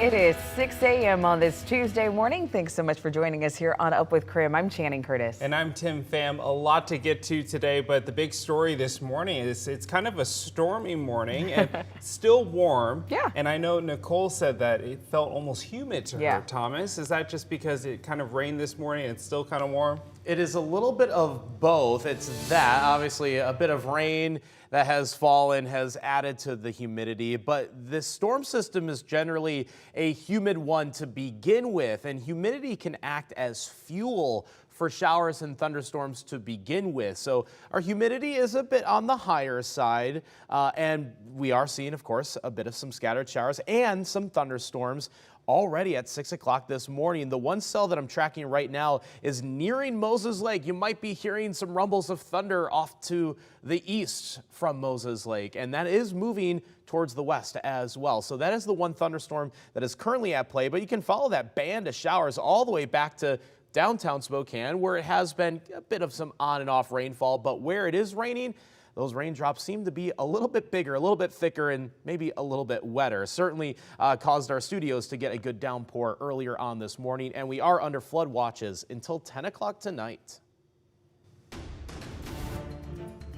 It is 6 a.m. on this Tuesday morning. Thanks so much for joining us here on Up with KREM. I'm Channing Curtis. And I'm Tim Pham. A lot to get to today, but the big story this morning is it's kind of a stormy morning and still warm. Yeah. And I know Nicole said that it felt almost humid to her, Thomas. Is that just because it kind of rained this morning and it's still kind of warm? It is a little bit of both. It's that, obviously, a bit of rain that has fallen has added to the humidity, but this storm system is generally a humid one to begin with, and humidity can act as fuel for showers and thunderstorms to begin with. So our humidity is a bit on the higher side, and we are seeing, of course, a bit of some scattered showers and some thunderstorms already at 6 o'clock this morning. The one cell that I'm tracking right now is nearing Moses Lake. You might be hearing some rumbles of thunder off to the east from Moses Lake, and that is moving towards the west as well. So that is the one thunderstorm that is currently at play, but you can follow that band of showers all the way back to downtown Spokane, where it has been a bit of some on and off rainfall, but where it is raining, those raindrops seem to be a little bit bigger, a little bit thicker, and maybe a little bit wetter. Certainly caused our studios to get a good downpour earlier on this morning, and we are under flood watches until 10 o'clock tonight.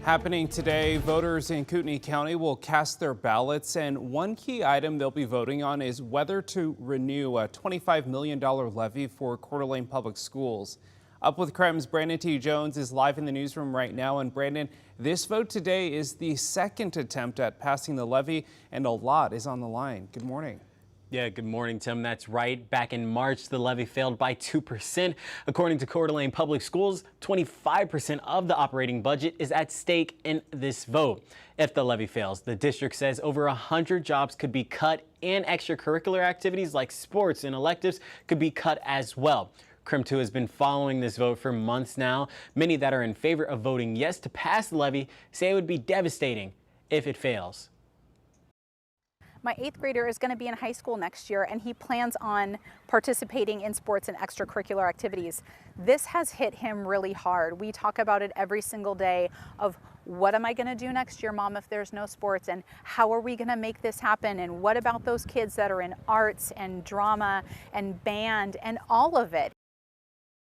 Happening today, voters in Kootenai County will cast their ballots, and one key item they'll be voting on is whether to renew a $25 million levy for Coeur d'Alene Public Schools. Up with KREM's Brandon T. Jones is live in the newsroom right now. And Brandon, this vote today is the second attempt at passing the levy, and a lot is on the line. Good morning. Yeah, good morning, Tim. That's right. Back in March, the levy failed by 2%. According to Coeur d'Alene Public Schools, 25% of the operating budget is at stake in this vote. If the levy fails, the district says over 100 jobs could be cut, and extracurricular activities like sports and electives could be cut as well. KREM 2 has been following this vote for months now. Many that are in favor of voting yes to pass the levy say it would be devastating if it fails. My 8th grader is going to be in high school next year, and he plans on participating in sports and extracurricular activities. This has hit him really hard. We talk about it every single day of what am I going to do next year, Mom, if there's no sports, and how are we going to make this happen, and what about those kids that are in arts and drama and band and all of it.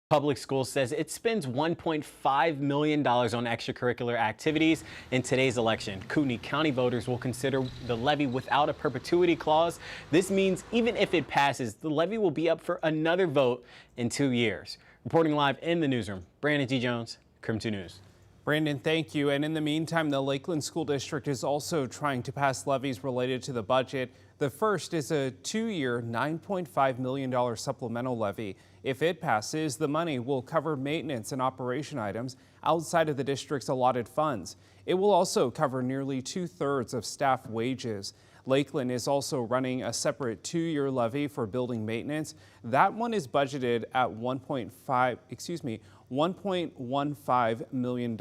Public Schools says it spends $1.5 million on extracurricular activities in today's election. Kootenai County voters will consider the levy without a perpetuity clause. This means even if it passes, the levy will be up for another vote in 2 years. Reporting live in the newsroom, Brandon T. Jones, KREM 2 News. Brandon, thank you. And in the meantime, the Lakeland School District is also trying to pass levies related to the budget. The first is a 2-year, $9.5 million supplemental levy. If it passes, the money will cover maintenance and operation items outside of the district's allotted funds. It will also cover nearly 2/3 of staff wages. Lakeland is also running a separate 2-year levy for building maintenance. That one is budgeted at $1.15 million.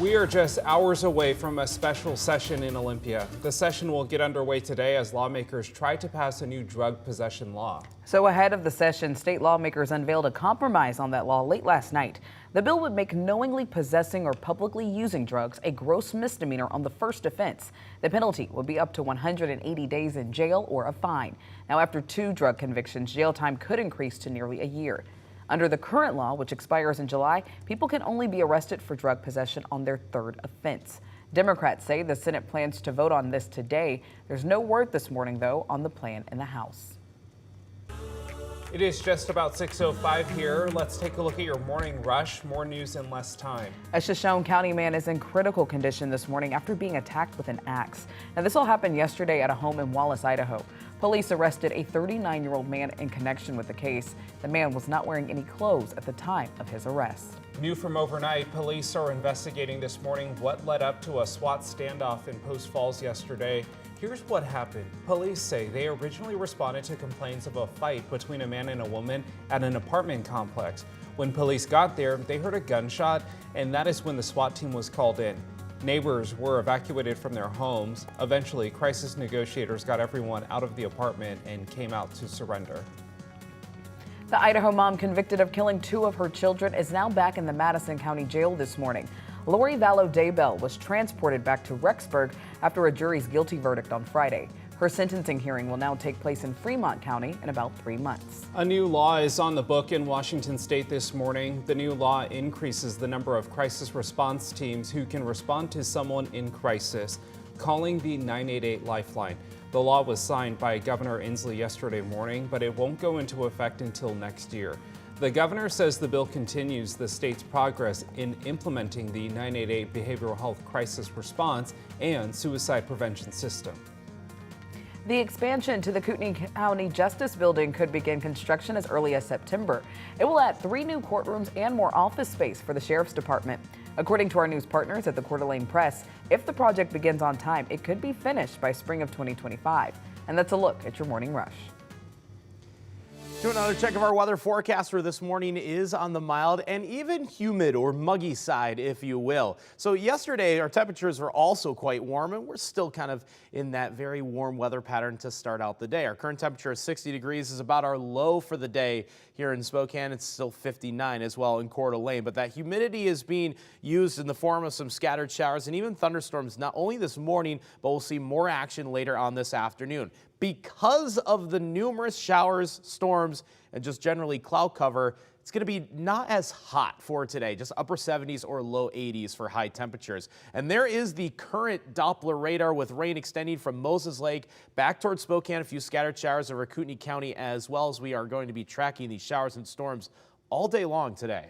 We are just hours away from a special session in Olympia. The session will get underway today as lawmakers try to pass a new drug possession law. So ahead of the session, state lawmakers unveiled a compromise on that law late last night. The bill would make knowingly possessing or publicly using drugs a gross misdemeanor on the first offense. The penalty would be up to 180 days in jail or a fine. Now, after 2 drug convictions, jail time could increase to nearly a year. Under the current law, which expires in July, people can only be arrested for drug possession on their 3rd offense. Democrats say the Senate plans to vote on this today. There's no word this morning, though, on the plan in the House. It is just about 6:05 here. Let's take a look at your morning rush. More news in less time. A Shoshone County man is in critical condition this morning after being attacked with an axe. Now, this all happened yesterday at a home in Wallace, Idaho. Police arrested a 39-year-old man in connection with the case. The man was not wearing any clothes at the time of his arrest. New from overnight, police are investigating this morning what led up to a SWAT standoff in Post Falls yesterday. Here's what happened. Police say they originally responded to complaints of a fight between a man and a woman at an apartment complex. When police got there, they heard a gunshot, and that is when the SWAT team was called in. Neighbors were evacuated from their homes. Eventually, crisis negotiators got everyone out of the apartment and came out to surrender. The Idaho mom convicted of killing 2 of her children is now back in the Madison County Jail this morning. Lori Vallow-Daybell was transported back to Rexburg after a jury's guilty verdict on Friday. Her sentencing hearing will now take place in Fremont County in about 3 months. A new law is on the book in Washington state this morning. The new law increases the number of crisis response teams who can respond to someone in crisis, calling the 988 Lifeline. The law was signed by Governor Inslee yesterday morning, but it won't go into effect until next year. The governor says the bill continues the state's progress in implementing the 988 behavioral health crisis response and suicide prevention system. The expansion to the Kootenai County Justice Building could begin construction as early as September. It will add 3 new courtrooms and more office space for the Sheriff's Department. According to our news partners at the Coeur d'Alene Press, if the project begins on time, it could be finished by spring of 2025. And that's a look at your morning rush. Do another check of our weather forecast for this morning is on the mild and even humid or muggy side, if you will. So yesterday, our temperatures were also quite warm, and we're still kind of in that very warm weather pattern to start out the day. Our current temperature is 60 degrees, is about our low for the day here in Spokane. It's still 59 as well in Coeur d'Alene, but that humidity is being used in the form of some scattered showers and even thunderstorms, not only this morning, but we'll see more action later on this afternoon. Because of the numerous showers, storms, and just generally cloud cover, it's going to be not as hot for today, just upper 70s or low 80s for high temperatures. And there is the current Doppler radar with rain extending from Moses Lake back towards Spokane, a few scattered showers over Kootenai County, as well as we are going to be tracking these showers and storms all day long today.